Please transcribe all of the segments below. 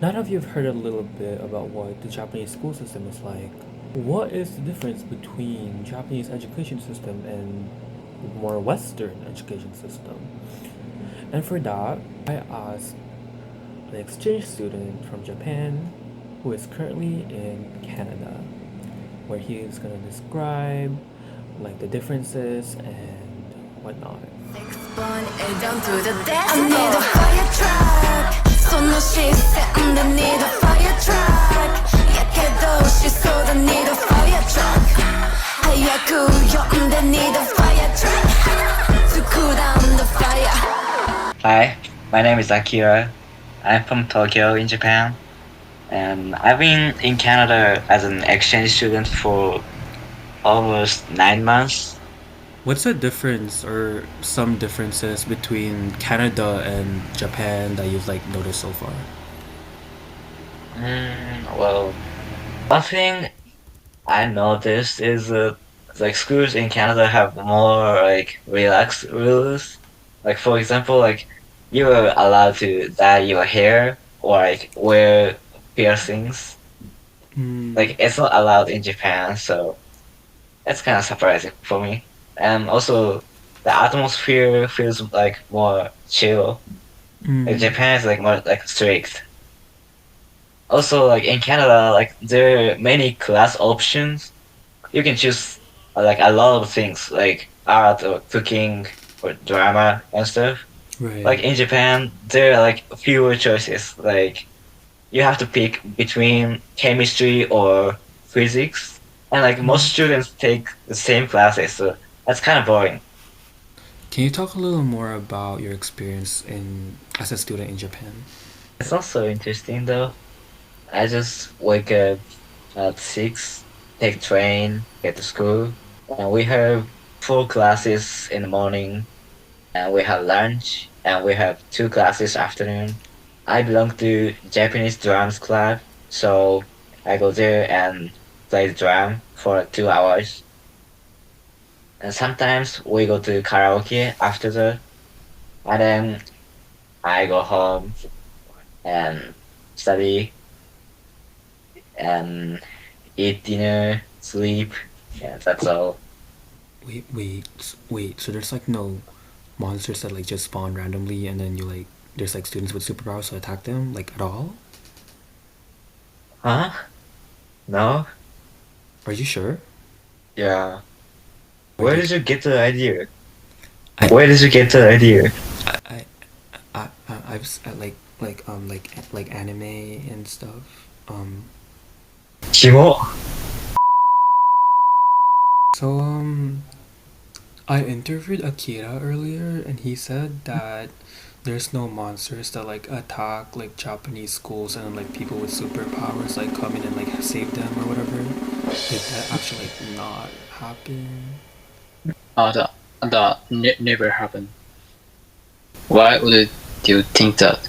Now that you've heard a little bit about what the Japanese school system is like, what is the difference between Japanese education system and more Western education system? And for that, I asked an exchange student from Japan who is currently in Canada, where he is going to describe like the differences and whatnot. Burn it down to the dance I need a fire truck その視線で need a fire truck やけどしそうだ need a fire truck 早く呼んで need a fire truck to cool down the fire. Hi, my name is Akira. I'm from Tokyo in Japan, and I've been in Canada as an exchange student for almost 9 months. What's the difference or some differences between Canada and Japan that you've like noticed so far? Well, one thing I noticed is like schools in Canada have more like relaxed rules. Like for example, like you are allowed to dye your hair or like wear piercings. Mm, Like it's not allowed in Japan, so it's kind of surprising for me. And also, the atmosphere feels like more chill. Like mm, Japan is like more like strict. Also, like in Canada, like there are many class options. You can choose like a lot of things, like art or cooking or drama and stuff. right. Like in Japan, there are like fewer choices. Like you have to pick between chemistry or physics, and like most Mm. students take the same classes, so that's kind of boring. Can you talk a little more about your experience in as a student in Japan? It's not so interesting though. I just wake up at 6, take train, get to school, and we have 4 classes in the morning, and we have lunch, and we have 2 classes afternoon. I belong to Japanese drums club, so I go there and play the drum for 2 hours. And sometimes we go to karaoke after that, and then I go home and study and eat dinner, sleep. Yeah, that's all. Wait. So there's like no monsters that like just spawn randomly, and then you like there's like students with superpowers to attack them like at all? Huh? No? Are you sure? Yeah. Or Where did did you get the idea? I Where did you get the idea? I I like anime and stuff. Kimo? So I interviewed Akira earlier, and he said that there's no monsters that like attack like Japanese schools and like people with superpowers like come in and like save them or whatever. Did that actually like not happen? That never happened. Why would you think that?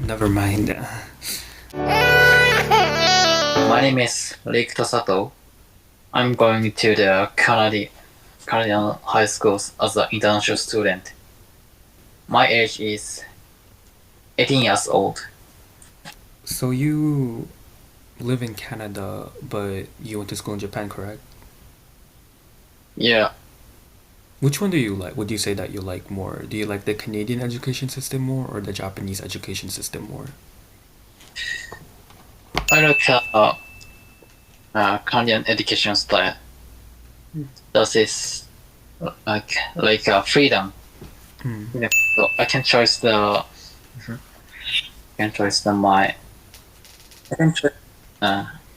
Never mind. My name is Rick Sato. I'm going to the Canadian high schools as an international student. My age is 18 years old. So you live in Canada, but you went to school in Japan, correct? Yeah, Which one do you like? Would you say that you like more? Do you like the Canadian education system more or the Japanese education system more? I like Canadian education style. That is like freedom. Hmm. You know, so I can choose the can choose the my I can choose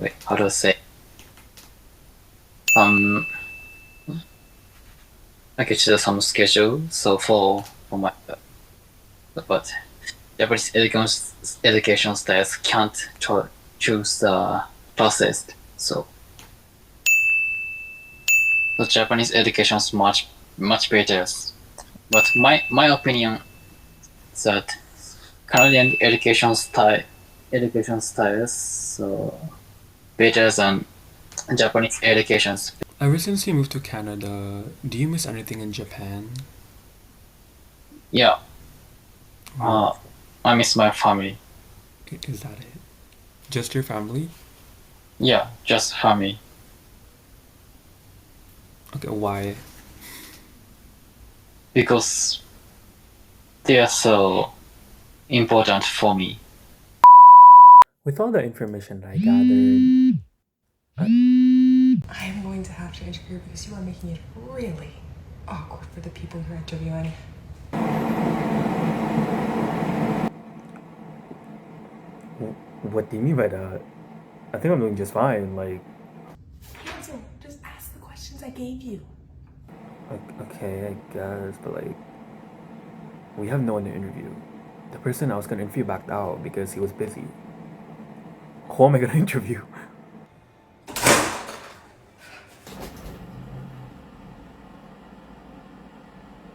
wait how to say um I can choose some schedule so for my but Japanese education styles can't choose the classes so the Japanese education is much better but my opinion is that Canadian education styles so better than Japanese educations. Ever since you moved to Canada, do you miss anything in Japan? Yeah, I miss my family. Is that it? Just your family? Yeah, just family. Okay, why? Because they are so important for me. With all the information that I gathered, I am going to have to interview because you are making it really awkward for the people you're interviewing. what do you mean by that? I think I'm doing just fine. Like, Answer. Just ask the questions I gave you. okay, I guess, but like, we have no one to interview. The person I was gonna interview backed out because he was busy. Who am I gonna interview?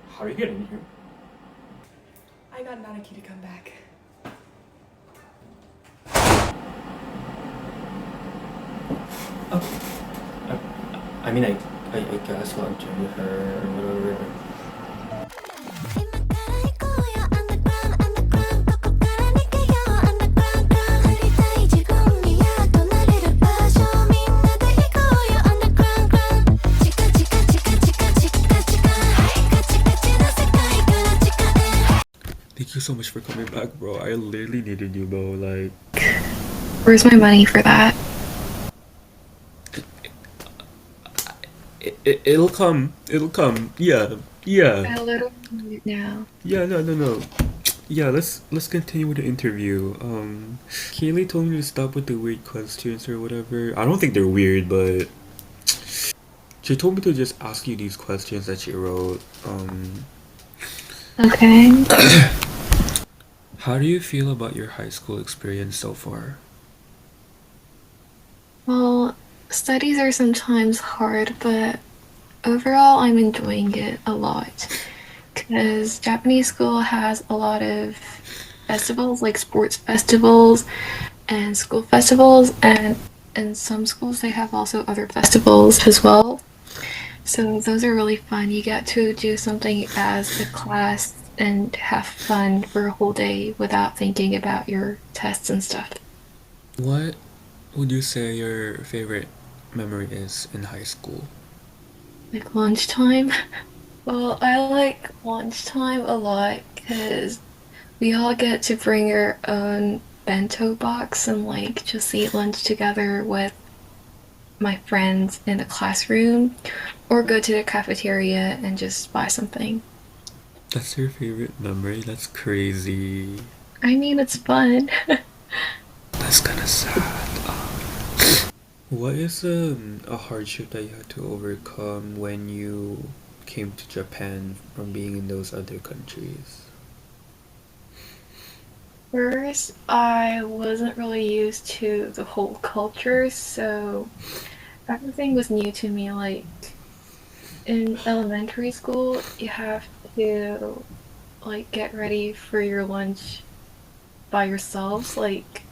How are you getting here? I got Nanaki to come back. I mean, I guess I'll interview her or whatever. 今から行こうよ Underground Underground ここから逃げよう Underground Ground なりたい自分にやっとなれる場所みんなで行こうよ Underground Ground チカチカチカチカチカチカカチカチな世界から地下へ Thank you so much for coming back, bro. I literally needed you, bro. Like, Where's my money for that? it'll come. It'll come. Yeah. A little bit now. Yeah, no. Yeah, let's continue with the interview. Kaylee told me to stop with the weird questions or whatever. I don't think they're weird, but she told me to just ask you these questions that she wrote. Okay. How do you feel about your high school experience so far? Well, studies are sometimes hard, but overall, I'm enjoying it a lot. Because Japanese school has a lot of festivals, like sports festivals and school festivals, and in some schools, they have also other festivals as well. So those are really fun. You get to do something as a class and have fun for a whole day without thinking about your tests and stuff. What would you say your favorite memory is in high school? Like lunchtime? Well, I like lunchtime a lot because we all get to bring our own bento box and like just eat lunch together with my friends in the classroom or go to the cafeteria and just buy something. That's your favorite memory? That's crazy. I mean, it's fun. That's kind of sad. What is a hardship that you had to overcome when you came to Japan from being in those other countries? First, I wasn't really used to the whole culture, so everything was new to me. Like in elementary school, you have to like get ready for your lunch by yourselves, like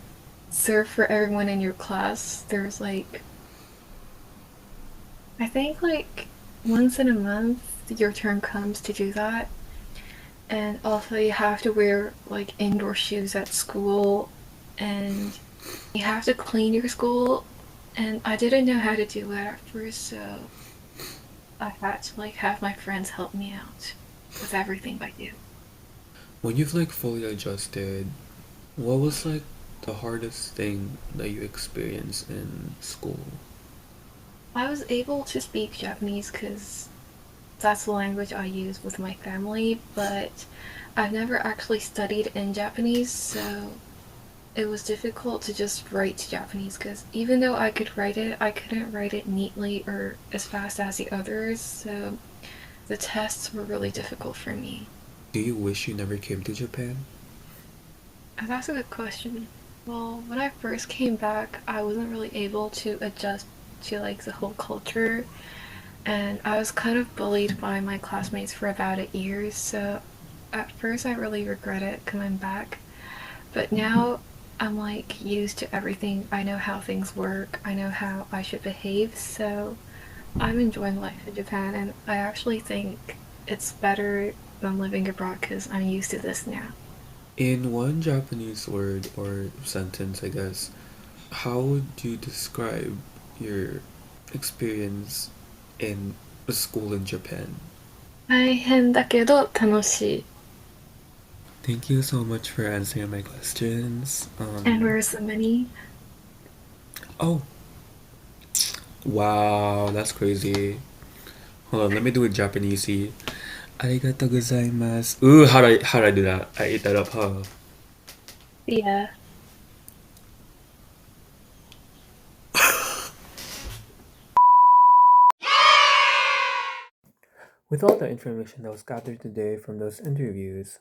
serve for everyone in your class. There's like I think like once in a month your turn comes to do that. And also you have to wear like indoor shoes at school and you have to clean your school and I didn't know how to do that at first, so I had to like have my friends help me out with everything I do. When you've like fully adjusted, what was like the hardest thing that you experienced in school? I was able to speak Japanese because that's the language I use with my family, but I've never actually studied in Japanese, so it was difficult to just write Japanese because even though I could write it, I couldn't write it neatly or as fast as the others, so the tests were really difficult for me. Do you wish you never came to Japan? That's a good question. Well, when I first came back, I wasn't really able to adjust to like the whole culture, and I was kind of bullied by my classmates for about a year, so at first I really regretted coming back. But now I'm like used to everything. I know how things work. I know how I should behave, so I'm enjoying life in Japan and I actually think it's better than living abroad because I'm used to this now. In one Japanese word or sentence, I guess, how would you describe your experience in a school in Japan? 大変だけど楽しい。 Thank you so much for answering my questions. And we're so many. Oh, wow, that's crazy. Hold on, let me do it Japanesey. Arigatou gozaimasu. Ooh, how do I do that? I ate that up, huh? Yeah. With all the information that was gathered today from those interviews,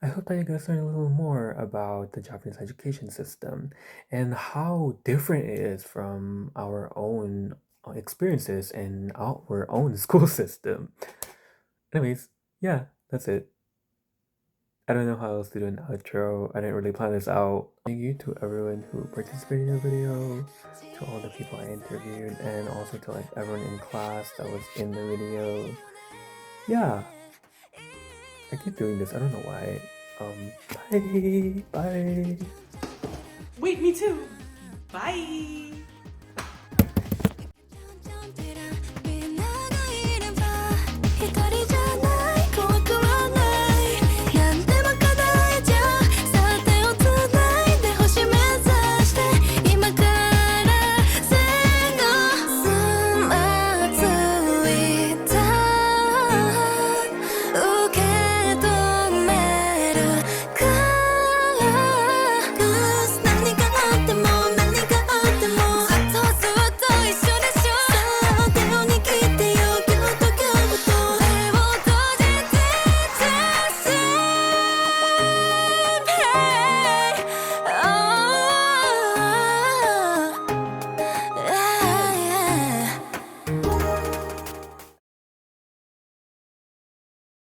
I hope that you guys learn a little more about the Japanese education system and how different it is from our own experiences in our own school system. Anyways, yeah, that's it. I don't know how else to do an outro. I didn't really plan this out. Thank you to everyone who participated in the video, to all the people I interviewed, and also to like everyone in class that was in the video. Yeah, I keep doing this. I don't know why. Bye. Wait, me too. Bye.